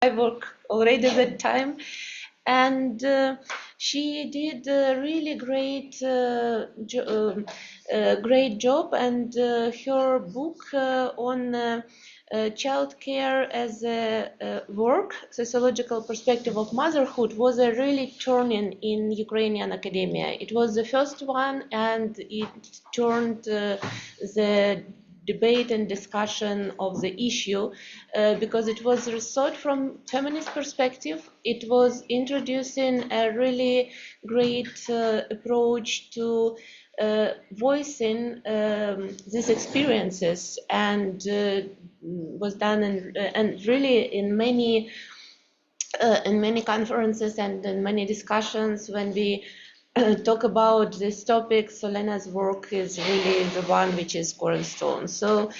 work already at that time. And she did a really great great job, and her book on childcare as a work, sociological perspective of motherhood, was a really turning in Ukrainian academia. It was the first one, and it turned the debate and discussion of the issue because it was thought from feminist perspective. It was introducing a really great approach to voicing these experiences, and was done and really in many conferences and in many discussions when we talk about this topic. Olena's work is really the one which is cornerstone. So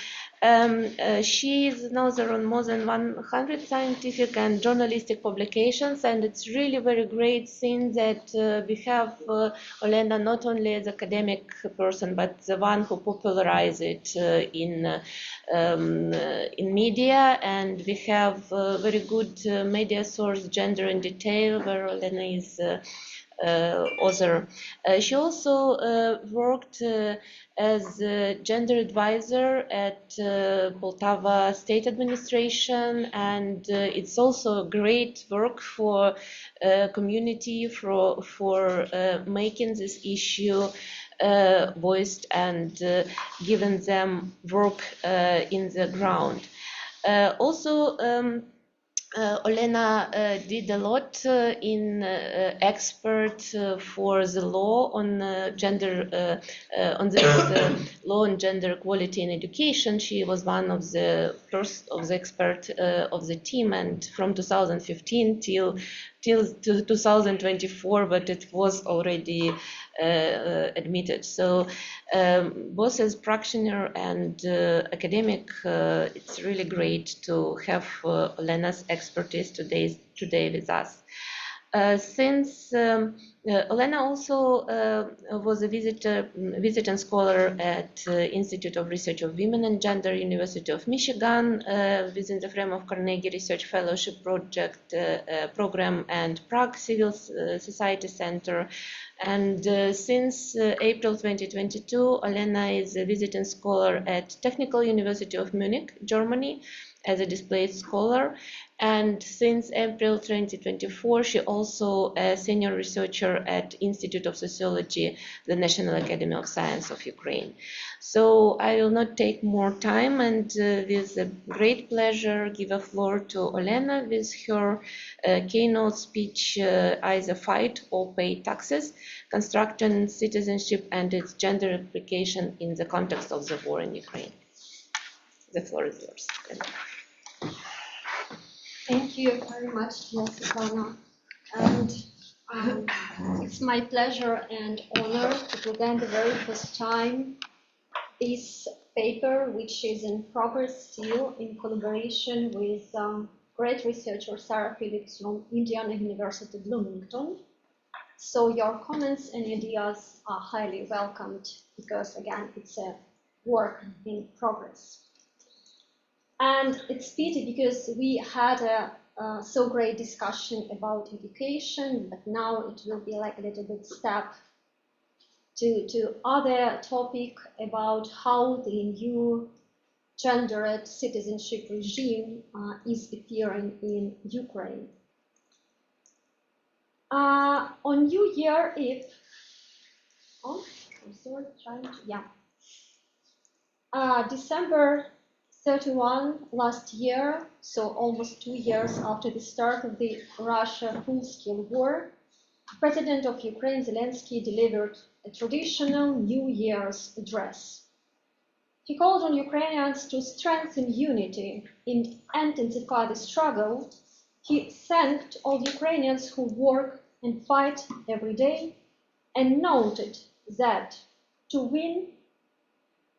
she is now there on more than 100 scientific and journalistic publications, and it's really very great seeing that we have Olena not only as academic person, but the one who popularized it in media, and we have very good media source, Gender in Detail, where Olena is author. She also worked as a gender advisor at Poltava State Administration, and it's also great work for community for making this issue voiced and giving them work in the ground. Also, Olena did a lot in expert for the law on gender, on this law on gender equality in education. She was one of the first of the expert of the team, and from 2015 till 2024, but it was already admitted. So both as practitioner and academic, it's really great to have Olena's expertise today with us. Since Olena also was a visiting scholar at Institute of Research of Women and Gender, University of Michigan, within the frame of Carnegie Research Fellowship Project program and Prague Civil Society Center. And since April 2022, Olena is a visiting scholar at Technical University of Munich, Germany, as a displaced scholar. And since April 2024, she also a senior researcher at Institute of Sociology, the National Academy of Science of Ukraine. So I will not take more time, and with a great pleasure give a floor to Olena with her keynote speech, Either Fight or Pay Taxes, Constructing Citizenship and its Gender Application in the Context of the War in Ukraine. The floor is yours. Thank you very much, Svetlana. And it's my pleasure and honor to present the very first time this paper, which is in progress still in collaboration with great researcher Sarah Phillips from Indiana University, Bloomington. So your comments and ideas are highly welcomed because, again, it's a work in progress. And it's pity because we had a so great discussion about education, but now it will be like a little bit step to other topic about how the new gendered citizenship regime is appearing in Ukraine. On New Year Eve, December 31 last year, so almost 2 years after the start of the Russia full-scale war, President of Ukraine Zelensky delivered a traditional New Year's address. He called on Ukrainians to strengthen unity and intensify the struggle. He thanked all Ukrainians who work and fight every day and noted that to win,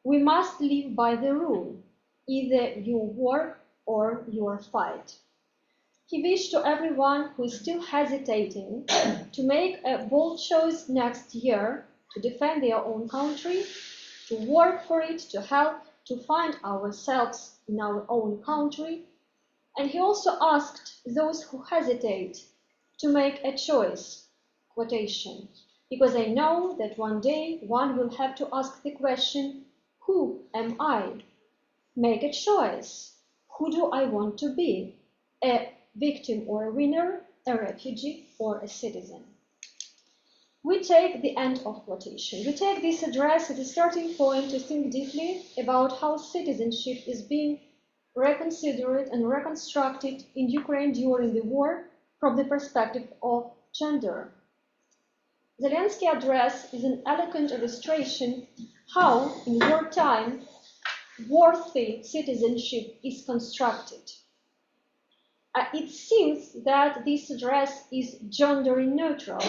we must live by the rule: either you work or you fight. He wished to everyone who is still hesitating to make a bold choice next year to defend their own country, to work for it, to help to find ourselves in our own country, And he also asked those who hesitate to make a choice, quotation, because I know that one day one will have to ask the question, who am I? Make a choice. Who do I want to be? A victim or a winner, a refugee or a citizen? We take the end of quotation. We take this address as a starting point to think deeply about how citizenship is being reconsidered and reconstructed in Ukraine during the war from the perspective of gender. Zelensky's address is an eloquent illustration how, in wartime, worthy citizenship is constructed. It seems that this address is gender neutral,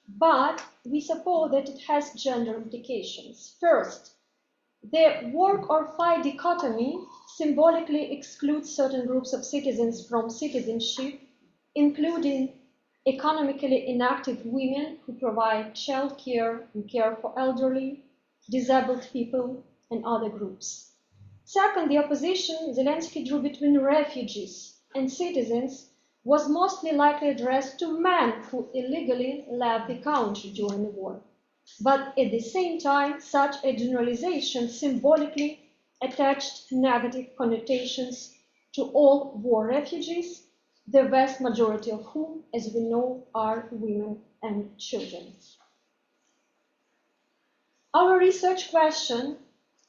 but we suppose that it has gender implications. First, the work or fight dichotomy symbolically excludes certain groups of citizens from citizenship, including economically inactive women who provide child care and care for elderly, disabled people, and other groups. Second, the opposition Zelensky drew between refugees and citizens was mostly likely addressed to men who illegally left the country during the war. But at the same time, such a generalization symbolically attached negative connotations to all war refugees, the vast majority of whom, as we know, are women and children. Our research question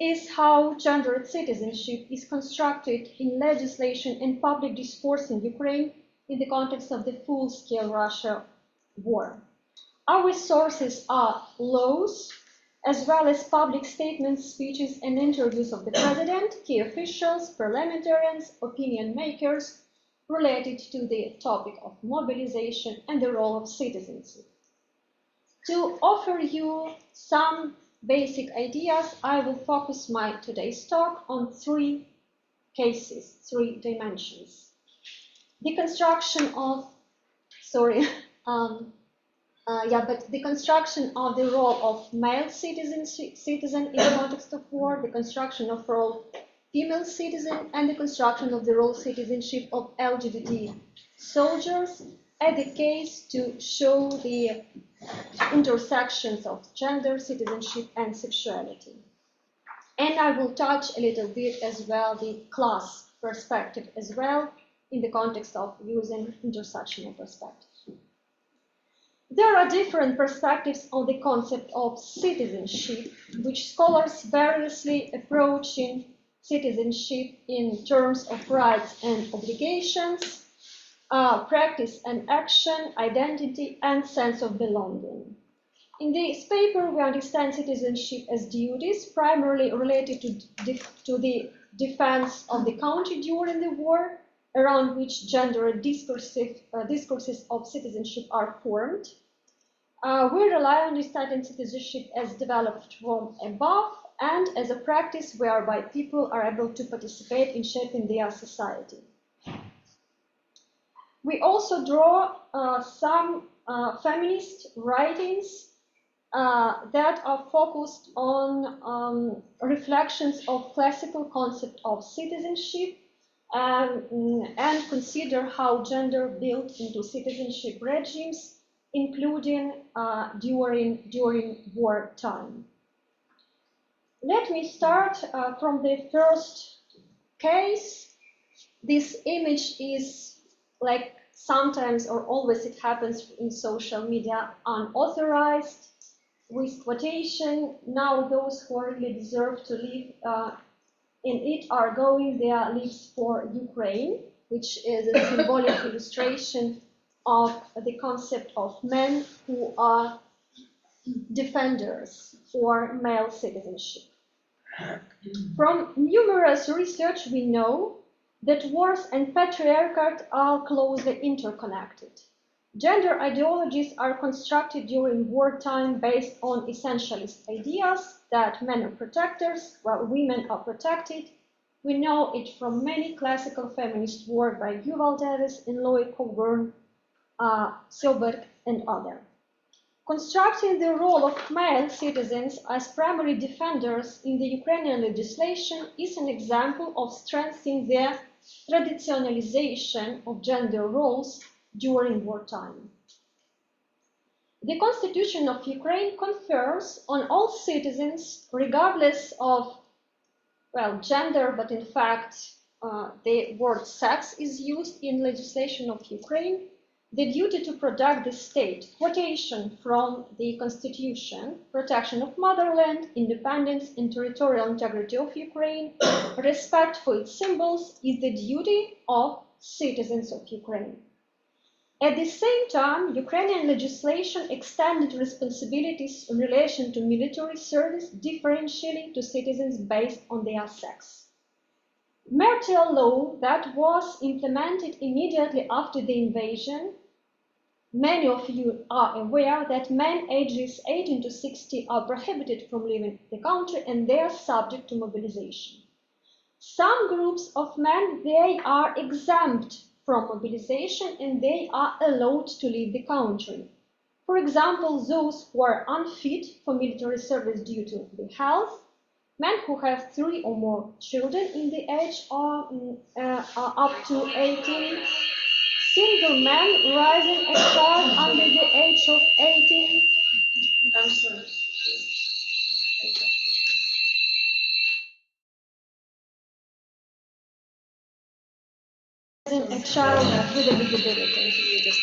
is how gendered citizenship is constructed in legislation and public discourse in Ukraine in the context of the full-scale Russia war. Our sources are laws, as well as public statements, speeches, and interviews of the president, key officials, parliamentarians, opinion makers, related to the topic of mobilization and the role of citizenship. To offer you some basic ideas, I will focus my today's talk on three cases, three dimensions. The construction of, the construction of the role of male citizen in the context of war, the construction of role female citizen, and the construction of the role citizenship of LGBT soldiers, as a case to show the intersections of gender, citizenship, and sexuality. And I will touch a little bit as well the class perspective as well in the context of using intersectional perspective. There are different perspectives on the concept of citizenship, which scholars variously approaching citizenship in terms of rights and obligations, practice and action, identity, and sense of belonging. In this paper, we understand citizenship as duties primarily related to the defense of the country during the war, around which gender discourses of citizenship are formed. We rely on understanding citizenship as developed from above and as a practice whereby people are able to participate in shaping their society. We also draw some feminist writings that are focused on reflections of classical concept of citizenship and consider how gender built into citizenship regimes, including during wartime. Let me start from the first case. This image is, like sometimes or always it happens in social media, unauthorized, with quotation. Now those who really deserve to live in it are going their lives for Ukraine, which is a symbolic illustration of the concept of men who are defenders for male citizenship. From numerous research, we know that wars and patriarchate are closely interconnected. Gender ideologies are constructed during wartime based on essentialist ideas that men are protectors while women are protected. We know it from many classical feminist work by Yuval Davis and Lois Coburn, Silberg, and others. Constructing the role of male citizens as primary defenders in the Ukrainian legislation is an example of strengthening their traditionalization of gender roles during wartime. The Constitution of Ukraine confers on all citizens, regardless of, well, gender, but in fact, the word sex is used in legislation of Ukraine, the duty to protect the state. Quotation from the Constitution: protection of motherland, independence and territorial integrity of Ukraine, respect for its symbols is the duty of citizens of Ukraine. At the same time, Ukrainian legislation extended responsibilities in relation to military service differentially to citizens based on their sex. Martial law that was implemented immediately after the invasion. Many of you are aware that men ages 18 to 60 are prohibited from leaving the country and they are subject to mobilization. Some groups of men, they are exempt from mobilization and they are allowed to leave the country. For example, those who are unfit for military service due to the health, men who have 3 or more children in the age are up to 18, single men raising a child under the age of 18. I'm sorry. A child with a disability.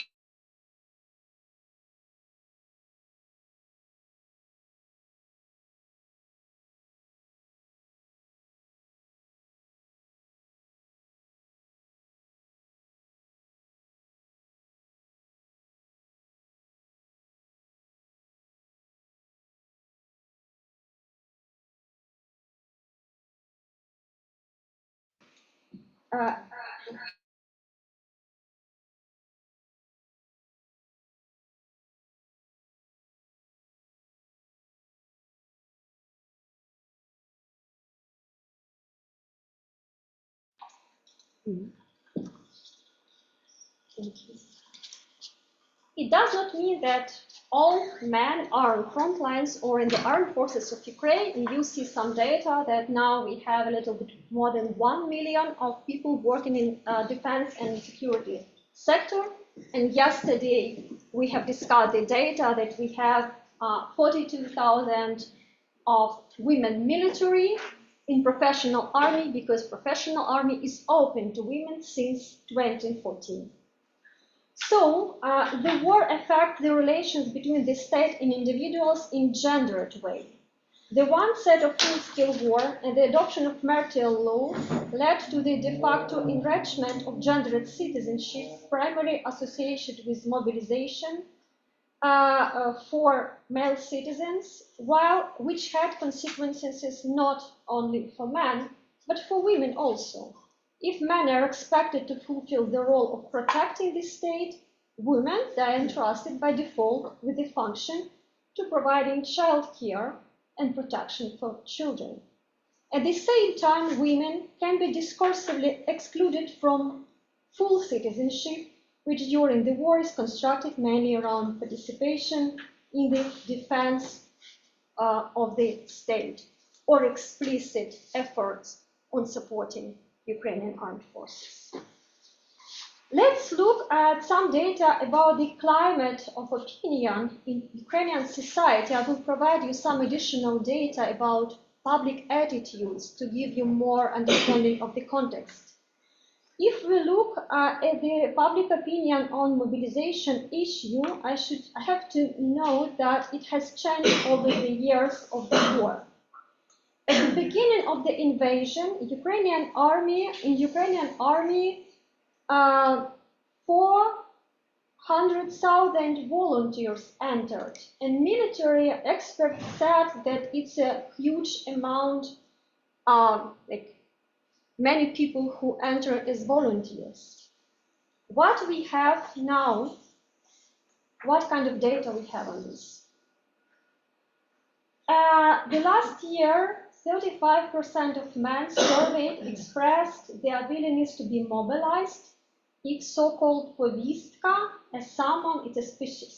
It does not mean that all men are on front lines or in the armed forces of Ukraine. You see some data that now we have a little bit more than 1 million of people working in defense and security sector. And yesterday we have discussed the data that we have 42,000 of women military in professional army, because professional army is open to women since 2014. So the war affects the relations between the state and individuals in gendered way. The one set of full-scale war and the adoption of martial law led to the de facto enrichment of gendered citizenship, primarily associated with mobilization for male citizens, which had consequences not only for men, but for women also. If men are expected to fulfill the role of protecting the state, women are entrusted by default with the function to providing child care and protection for children. At the same time, women can be discursively excluded from full citizenship, which during the war is constructed mainly around participation in the defense of the state or explicit efforts on supporting Ukrainian armed forces. Let's look at some data about the climate of opinion in Ukrainian society. I will provide you some additional data about public attitudes to give you more understanding of the context. If we look at the public opinion on mobilization issue, I have to note that it has changed over the years of the war. At the beginning of the invasion, in Ukrainian army, 400,000 volunteers entered, and military experts said that it's a huge amount, like many people who enter as volunteers. What we have now, what kind of data we have on this? The last year, 35% of men surveyed expressed their willingness to be mobilized if so-called povistka, as someone, it's a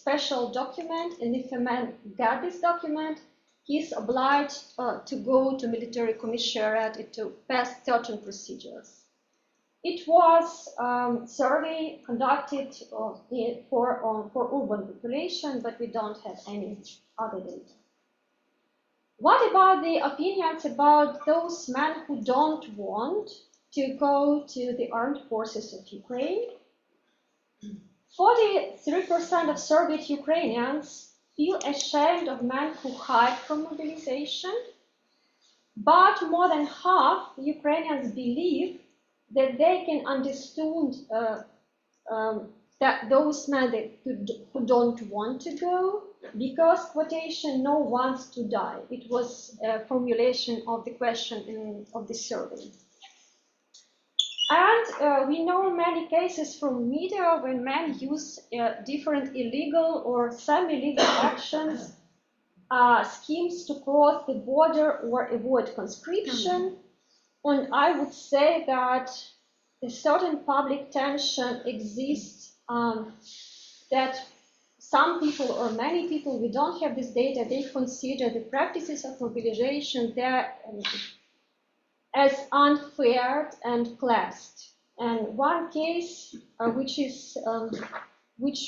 special document, and if a man got this document, he is obliged to go to military commissariat to pass certain procedures. It was survey conducted for urban population, but we don't have any other data. What about the opinions about those men who don't want to go to the armed forces of Ukraine? 43% of surveyed Ukrainians feel ashamed of men who hide from mobilization, but more than half Ukrainians believe that they can understand that those men who don't want to go, because quotation, no wants to die. It was a formulation of the question of the survey. And we know many cases from media when men use different illegal or semi-legal actions, schemes to cross the border or avoid conscription. And I would say that a certain public tension exists, that some people or many people, we don't have this data, they consider the practices of mobilization that as unfair and classed. And one case which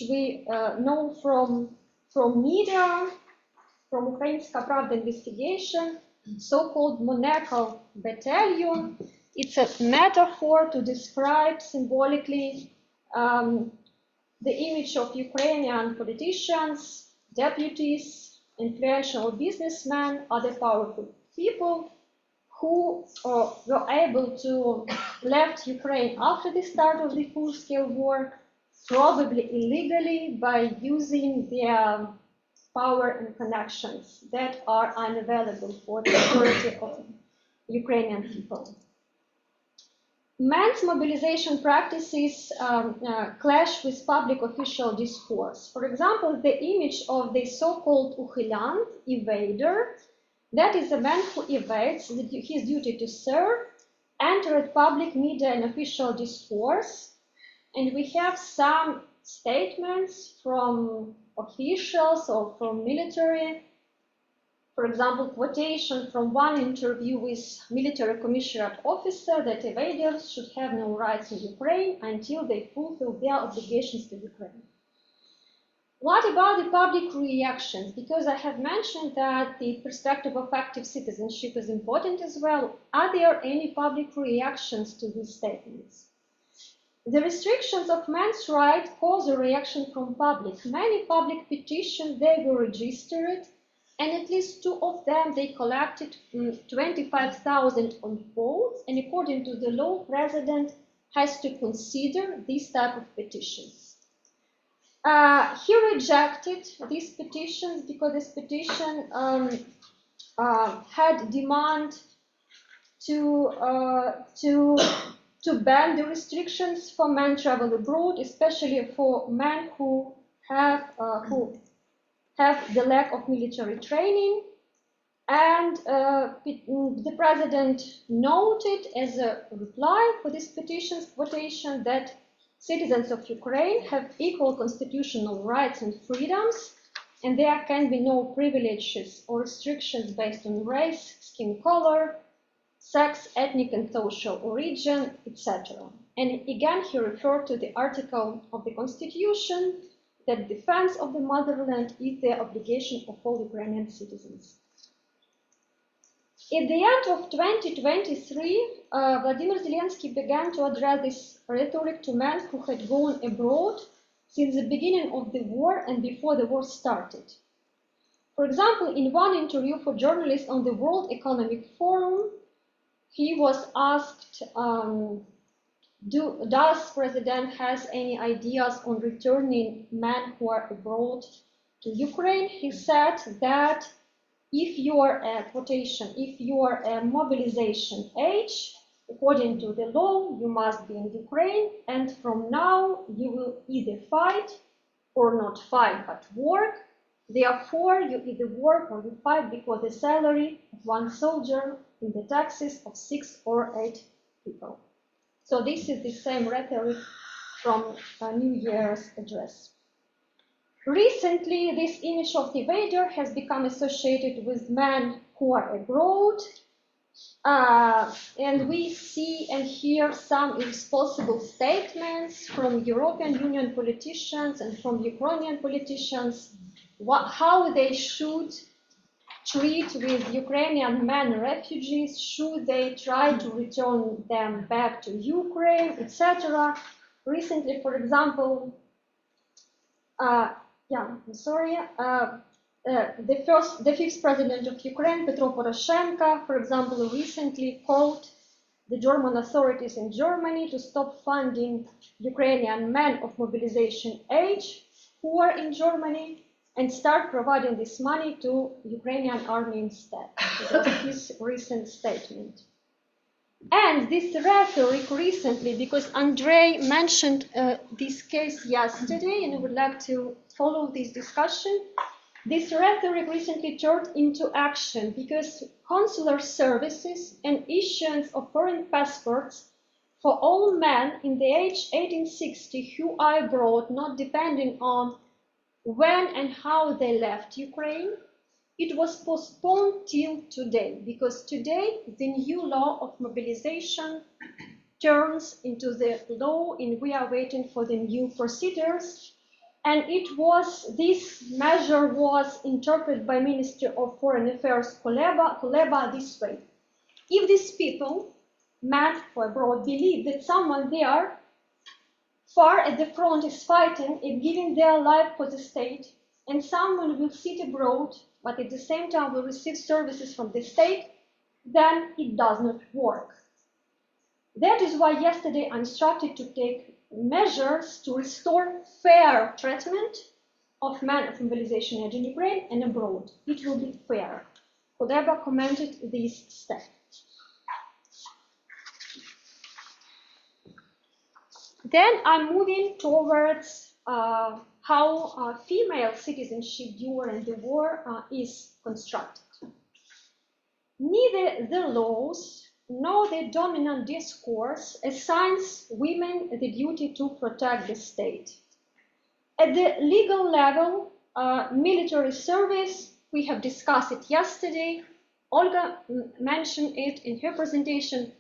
we know from media, from Ukrainska Pravda investigation, so-called Monaco battalion. It's a metaphor to describe symbolically the image of Ukrainian politicians, deputies, influential businessmen, other powerful people who were able to left Ukraine after the start of the full-scale war, probably illegally by using their power and connections that are unavailable for the majority of Ukrainian people. Men's mobilization practices clash with public official discourse. For example, the image of the so-called ухилян, evader, that is a man who evades his duty to serve, entered public media and official discourse. And we have some statements from officials or from military. For example, quotation from one interview with military commissariat officer that evaders should have no rights in Ukraine until they fulfill their obligations to Ukraine. What about the public reactions? Because I have mentioned that the perspective of active citizenship is important as well. Are there any public reactions to these statements? The restrictions of men's rights cause a reaction from public. Many public petitions, they were registered, and at least 2 of them, they collected 25,000 on votes, and according to the law, president has to consider these type of petitions. He rejected these petitions because this petition had demand to ban the restrictions for men travel abroad, especially for men who have the lack of military training. And the president noted as a reply for this petition's quotation that citizens of Ukraine have equal constitutional rights and freedoms, and there can be no privileges or restrictions based on race, skin color, sex, ethnic and social origin, etc. And again, he referred to the article of the Constitution that defense of the motherland is the obligation of all Ukrainian citizens. At the end of 2023, Vladimir Zelensky began to address this rhetoric to men who had gone abroad since the beginning of the war and before the war started. For example, in one interview for journalists on the World Economic Forum, he was asked, does President has any ideas on returning men who are abroad to Ukraine? He said that if you are a quotation, if you are a mobilization age, according to the law, you must be in Ukraine, and from now you will either fight or not fight but work. Therefore, you either work or you fight because the salary of one soldier in the taxes of 6 or 8 people. So this is the same rhetoric from New Year's address. Recently, this image of the evader has become associated with men who are abroad. And we see and hear some irresponsible statements from European Union politicians and from Ukrainian politicians, how they should treat with Ukrainian men refugees, should they try to return them back to Ukraine, etc. Recently, for example, the fifth president of Ukraine, Petro Poroshenko, for example, recently called the German authorities in Germany to stop funding Ukrainian men of mobilization age who are in Germany and start providing this money to Ukrainian army instead. That was his recent statement. And this rhetoric recently, because Andrei mentioned this case yesterday, and I would like to follow this discussion, this rhetoric recently turned into action because consular services and issuance of foreign passports for all men in the age 1860 who are abroad, not depending on when and how they left Ukraine, it was postponed till today, because today the new law of mobilization turns into the law and we are waiting for the new procedures. And this measure was interpreted by Minister of Foreign Affairs Kuleba this way. If these people, men who are abroad, believe that someone there far at the front is fighting and giving their life for the state, and someone will sit abroad, but at the same time will receive services from the state, then it does not work. That is why yesterday I instructed to take measures to restore fair treatment of men of mobilization age in Ukraine and abroad. It will be fair. Kuleba commented this step. Then I'm moving towards how female citizenship during the war is constructed. Neither the laws nor the dominant discourse assigns women the duty to protect the state. At the legal level, military service, we have discussed it yesterday. Olga mentioned it in her presentation.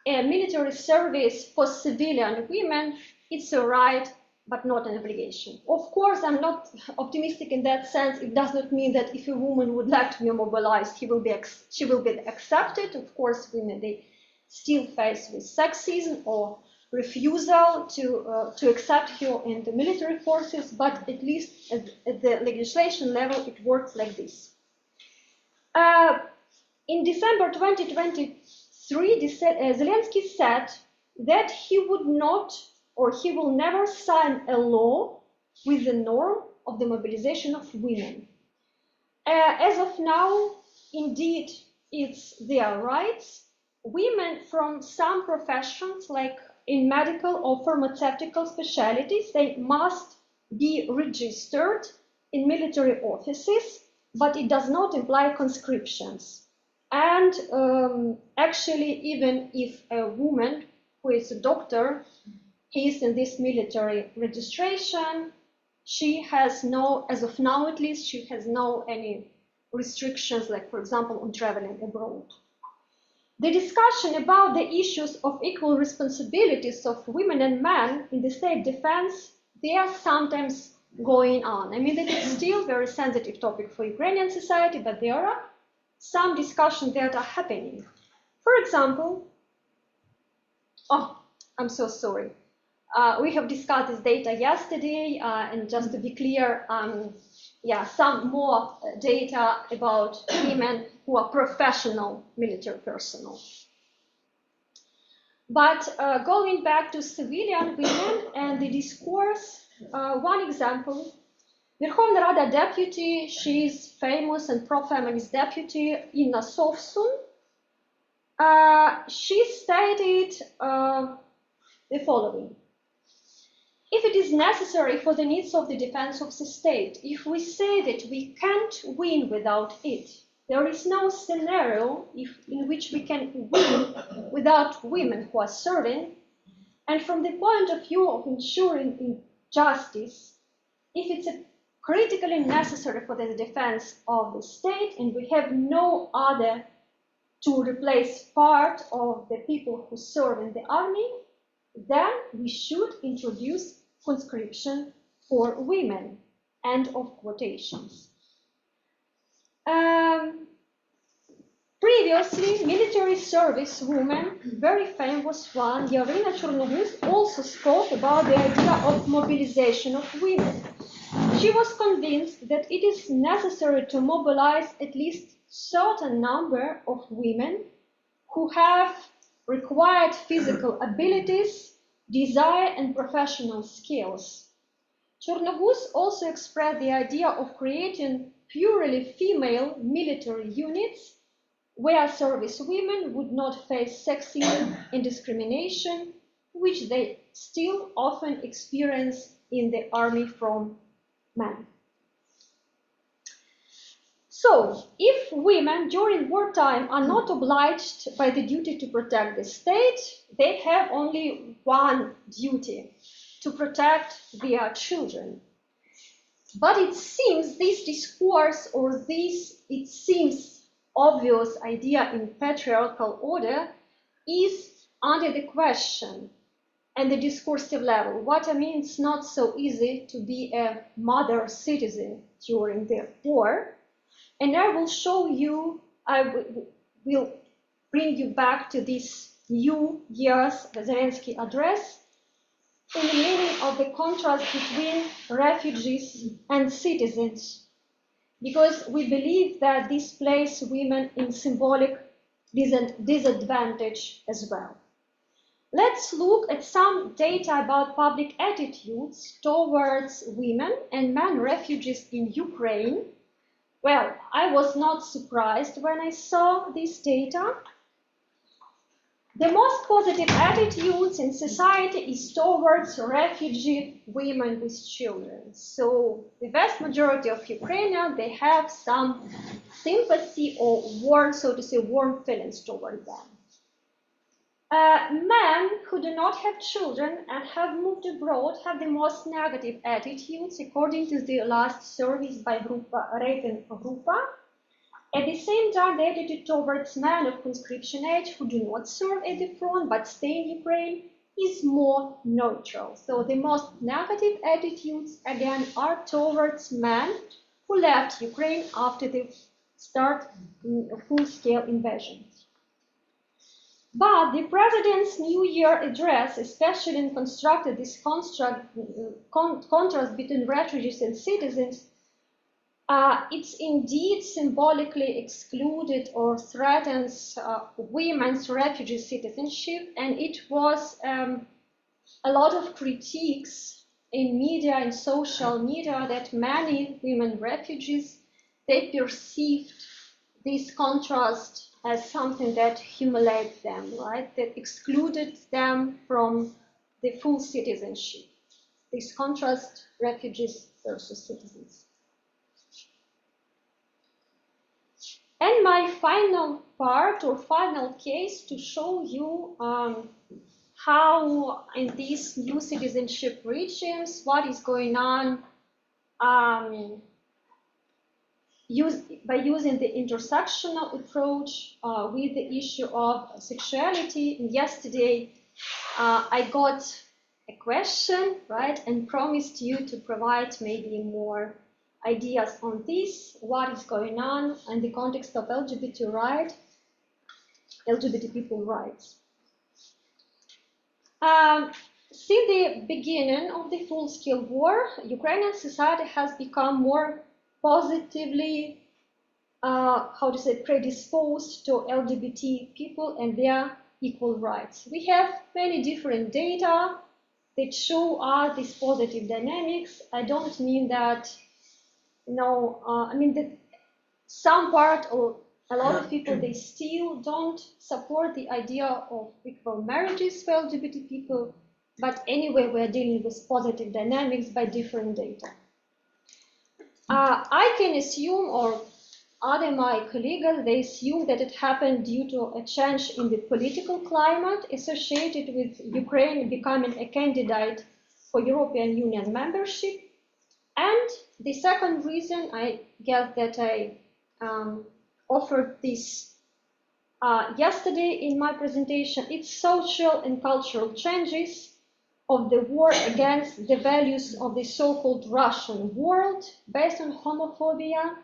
Military service for civilian women, it's a right, but not an obligation. Of course, I'm not optimistic in that sense. It does not mean that if a woman would like to be mobilized, she will be accepted. Of course, women, they still face with sexism or refusal to accept her in the military forces, but at least at the legislation level, it works like this. In December 2023, Zelensky said that he would not, or he will never sign a law with the norm of the mobilization of women. As of now, indeed, it's their rights. Women from some professions, like in medical or pharmaceutical specialties, they must be registered in military offices, but it does not imply conscriptions. And actually, even if a woman who is a doctor is in this military registration, she has no, as of now at least, she has no any restrictions, like for example, on traveling abroad. The discussion about the issues of equal responsibilities of women and men in the state defense, they are sometimes going on. I mean, that is still a very sensitive topic for Ukrainian society, but there are some discussions that are happening. For example, I'm so sorry. We have discussed this data yesterday, and just to be clear, some more data about women who are professional military personnel. But going back to civilian women and the discourse, one example, Верховна Rada deputy, she is famous and pro-feminist deputy, Inna Sovsun. She stated the following. If it is necessary for the needs of the defense of the state, if we say that we can't win without it, there is no scenario in which we can win without women who are serving. And from the point of view of ensuring justice, if it's critically necessary for the defense of the state and we have no other to replace part of the people who serve in the army, then we should introduce conscription for women. End of quotations. Previously, military service woman, very famous one, Yarina Chornogus, also spoke about the idea of mobilization of women. She was convinced that it is necessary to mobilize at least certain number of women who have required physical abilities, desire, and professional skills. Chornogus also expressed the idea of creating purely female military units where service women would not face sexism and discrimination, which they still often experience in the army from men. So, if women during wartime are not obliged by the duty to protect the state, they have only one duty, to protect their children. But it seems this discourse, or this, it seems, obvious idea in patriarchal order is under the question and the discursive level. What I mean, it's not so easy to be a mother citizen during the war. And I will show you, I will bring you back to this New Year's Zelensky address in the meaning of the contrast between refugees and citizens, because we believe that this places women in symbolic disadvantage as well. Let's look at some data about public attitudes towards women and men refugees in Ukraine. Well, I was not surprised when I saw this data. The most positive attitudes in society is towards refugee women with children. So the vast majority of Ukrainians, they have some sympathy or warm, so to say, warm feelings toward them. Men who do not have children and have moved abroad have the most negative attitudes, according to the last surveys by Rating Grupa. At the same time, the attitude towards men of conscription age who do not serve at the front but stay in Ukraine is more neutral. So the most negative attitudes, again, are towards men who left Ukraine after the start of full-scale invasion. But the president's New Year address, especially constructed this contrast between refugees and citizens, it's indeed symbolically excluded or threatens women's refugee citizenship, and it was a lot of critiques in media and social media that many women refugees, they perceived this contrast as something that humiliates them, right? That excluded them from the full citizenship. This contrast, refugees versus citizens. And my final part or final case to show you how in these new citizenship regimes, what is going on by using the intersectional approach with the issue of sexuality. And yesterday, I got a question, right, and promised you to provide maybe more ideas on this, what is going on in the context of LGBT people rights. Since the beginning of the full-scale war, Ukrainian society has become more positively, predisposed to LGBT people and their equal rights. We have many different data that show us these positive dynamics. I don't mean that, I mean that some part or a lot of people, they still don't support the idea of equal marriages for LGBT people, but anyway, we're dealing with positive dynamics by different data. I can assume, or other my colleagues, they assume that it happened due to a change in the political climate associated with Ukraine becoming a candidate for European Union membership. And the second reason, I guess, that I offered this yesterday in my presentation, it's social and cultural changes of the war against the values of the so-called Russian world based on homophobia,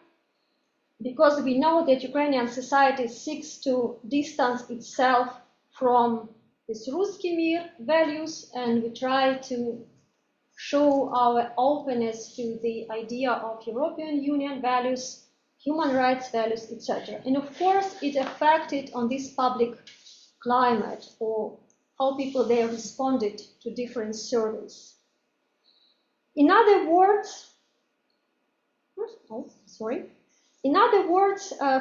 because we know that Ukrainian society seeks to distance itself from these Ruski Mir values, and we try to show our openness to the idea of European Union values, human rights values, etc. And of course, it affected on this public climate, or how people there responded to different surveys. In other words,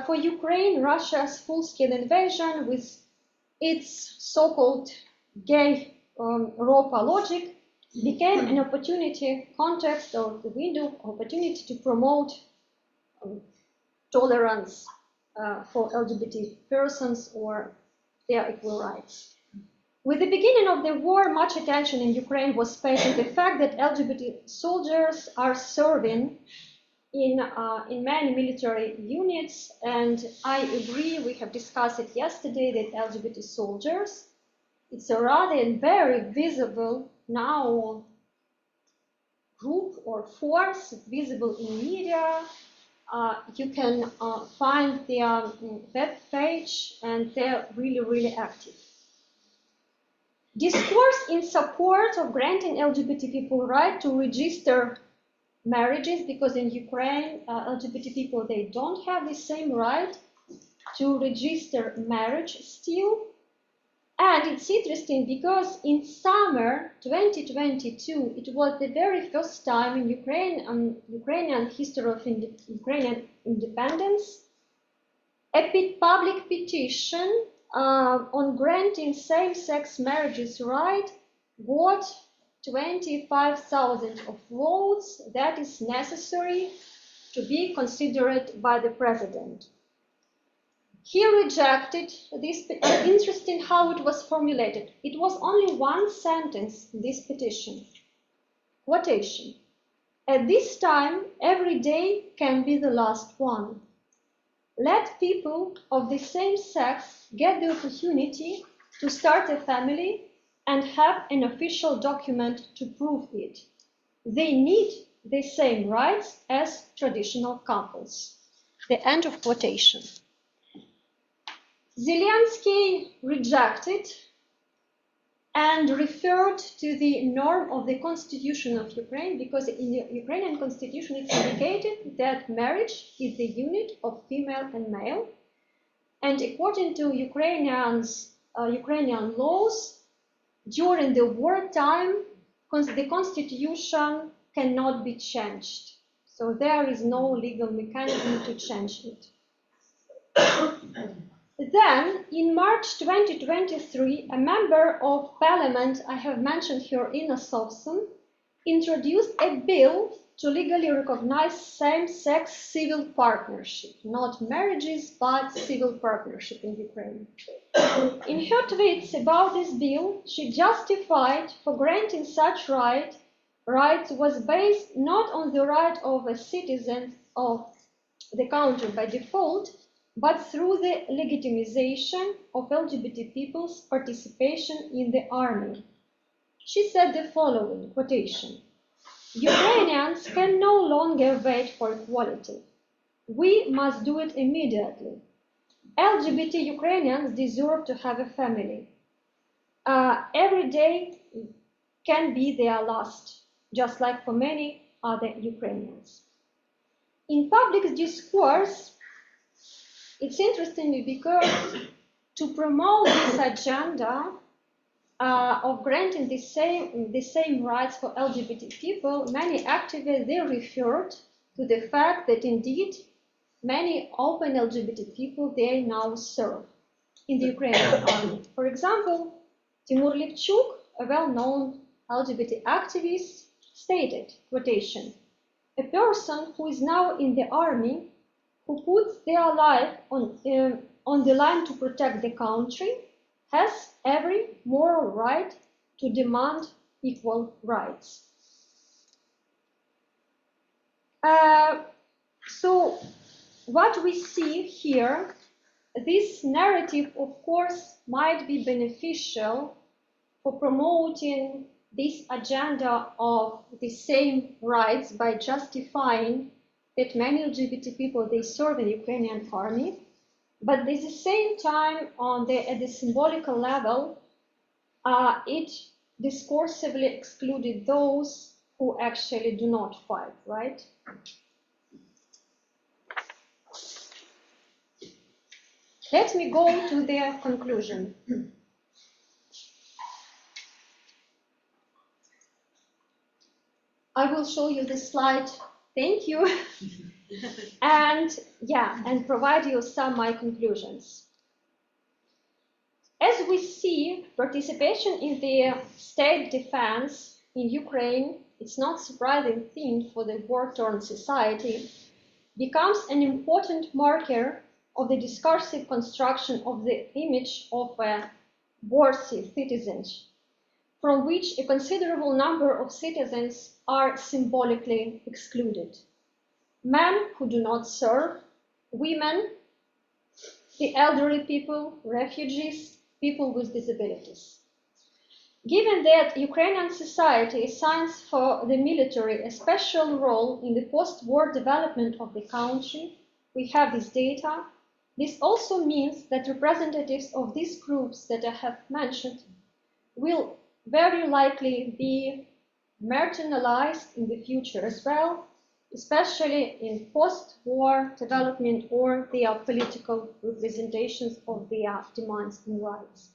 for Ukraine, Russia's full-scale invasion with its so-called gay Europa logic became an opportunity, context, or the window of opportunity to promote tolerance for LGBT persons or their equal rights. With the beginning of the war, much attention in Ukraine was paid to the fact that LGBT soldiers are serving in many military units, and I agree, we have discussed it yesterday, that LGBT soldiers, it's a rather and very visible now group or force, visible in media. You can find their web page, and they're really, really active. Discourse in support of granting LGBT people right to register marriages, because in Ukraine, LGBT people, they don't have the same right to register marriage still. And it's interesting because in summer 2022, it was the very first time in Ukrainian history of Ukrainian independence, a public petition on granting same-sex marriages right got 25,000 of votes that is necessary to be considered by the president. He rejected this. Interesting how it was formulated. It was only one sentence in this petition. Quotation. At this time, every day can be the last one. Let people of the same sex get the opportunity to start a family and have an official document to prove it. They need the same rights as traditional couples. The end of quotation. Zelensky rejected and referred to the norm of the Constitution of Ukraine, because in the Ukrainian Constitution it's indicated that marriage is the unit of female and male, and according to Ukrainian laws, during the wartime, the Constitution cannot be changed. So there is no legal mechanism to change it. Then, in March 2023, a member of parliament, I have mentioned here, Inna Sovsun, introduced a bill to legally recognize same-sex civil partnership, not marriages, but civil partnership in Ukraine. In her tweets about this bill, she justified for granting such rights was based not on the right of a citizen of the country by default, but through the legitimization of LGBT people's participation in the army. She said the following, quotation, Ukrainians can no longer wait for equality. We must do it immediately. LGBT Ukrainians deserve to have a family. Every day can be their last, just like for many other Ukrainians. In public discourse, it's interesting because to promote this agenda of granting the same rights for LGBT people, many activists, they referred to the fact that indeed many open LGBT people, they now serve in the Ukrainian army. For example, Timur Levchuk, a well-known LGBT activist, stated, quotation, a person who is now in the army, who puts their life on the line to protect the country, has every moral right to demand equal rights. So what we see here this narrative, of course, might be beneficial for promoting this agenda of the same rights by justifying that many LGBT people, they serve in the Ukrainian army. But at the same time, at the symbolical level, it discursively excluded those who actually do not fight, right? Let me go to the conclusion. I will show you this slide. Thank you. and provide you some my conclusions. As we see, participation in the state defense in Ukraine, it's not surprising thing for the war-torn society, becomes an important marker of the discursive construction of the image of a worthy citizen, from which a considerable number of citizens are symbolically excluded. Men who do not serve, women, the elderly people, refugees, people with disabilities. Given that Ukrainian society assigns for the military a special role in the post-war development of the country, we have this data. This also means that representatives of these groups that I have mentioned will very likely be marginalized in the future as well, especially in post-war development or their political representations of their demands and rights.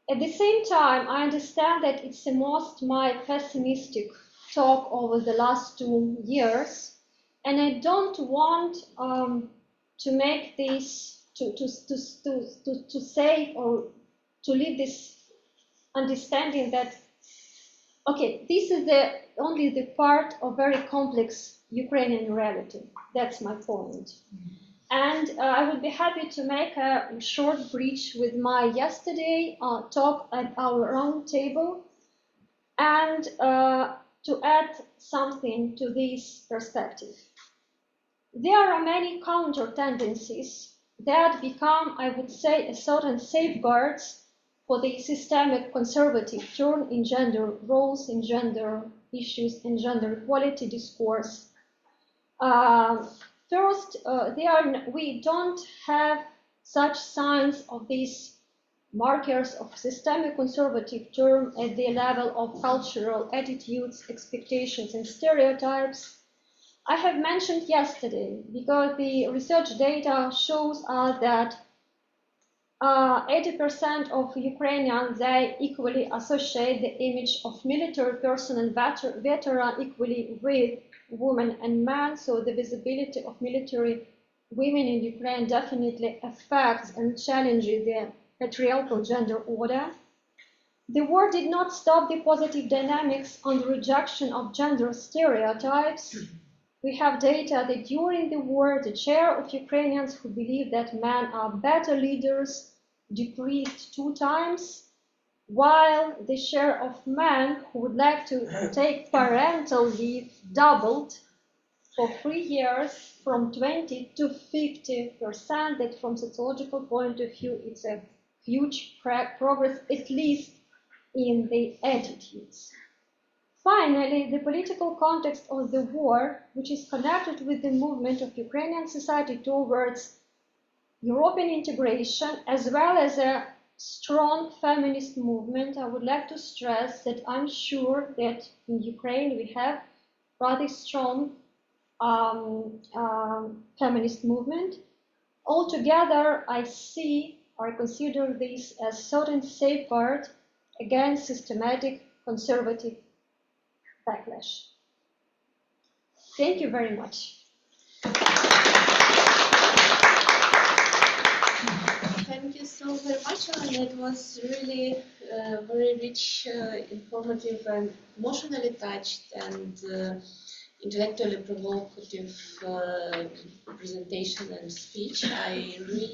At the same time, I understand that it's the most my pessimistic talk over the last 2 years, and I don't want to make this, to say or to leave this understanding that, okay, this is only the part of very complex Ukrainian reality. That's my point. And I would be happy to make a short bridge with my yesterday talk at our round table and to add something to this perspective. There are many counter tendencies that become, I would say, a certain safeguards for the systemic conservative turn in gender roles, in gender issues, in gender equality discourse. First, we don't have such signs of these markers of systemic conservative term at the level of cultural attitudes, expectations, and stereotypes. I have mentioned yesterday, because the research data shows us that 80% of Ukrainians, they equally associate the image of military personnel veteran equally with women and men, so the visibility of military women in Ukraine definitely affects and challenges the patriarchal gender order. The war did not stop the positive dynamics on the rejection of gender stereotypes. We have data that during the war, the share of Ukrainians who believe that men are better leaders decreased 2 times, while the share of men who would like to take parental leave doubled for 3 years from 20 to 50%. That from sociological point of view, it's a huge progress, at least in the attitudes. Finally, the political context of the war, which is connected with the movement of Ukrainian society towards European integration, as well as a strong feminist movement. I would like to stress that I'm sure that in Ukraine we have rather strong feminist movement. Altogether, I see or consider this as certain safeguard against systematic conservative backlash. Thank you very much. Thank you so very much, Olena. It was really very rich, informative, and emotionally touched, and intellectually provocative presentation and speech. I really